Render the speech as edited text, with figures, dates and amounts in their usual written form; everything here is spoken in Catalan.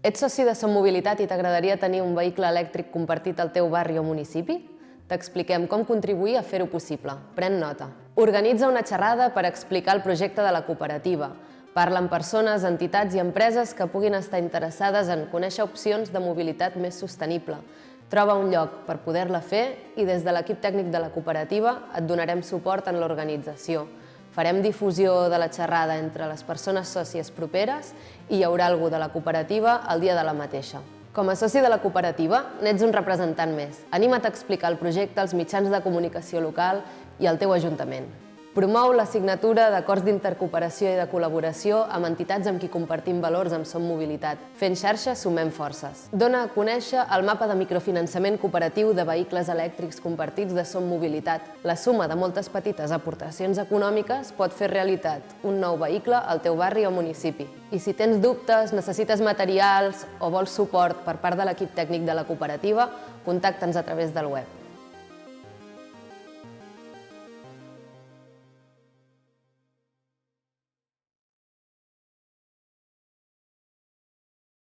Ets soci de Som Mobilitat i t'agradaria tenir un vehicle elèctric compartit al teu barri o municipi? T'expliquem com contribuir a fer-ho possible. Pren nota. Organitza una xerrada per explicar el projecte de la cooperativa. Parla amb persones, entitats i empreses que puguin estar interessades en conèixer opcions de mobilitat més sostenible. Troba un lloc per poder-la fer i des de l'equip tècnic de la cooperativa et donarem suport en l'organització. Farem difusió de la xerrada entre les persones sòcies properes i hi haurà algú de la cooperativa el dia de la mateixa. Com a soci de la cooperativa, n'ets un representant més. Anima't a explicar el projecte als mitjans de comunicació local i al teu ajuntament. Promou la signatura d'acords d'intercooperació i de col·laboració amb entitats amb qui compartim valors amb Som Mobilitat. Fent xarxa, sumem forces. Dona a conèixer el mapa de microfinançament cooperatiu de vehicles elèctrics compartits de Som Mobilitat. La suma de moltes petites aportacions econòmiques pot fer realitat un nou vehicle al teu barri o municipi. I si tens dubtes, necessites materials o vols suport per part de l'equip tècnic de la cooperativa, contacta'ns a través del web.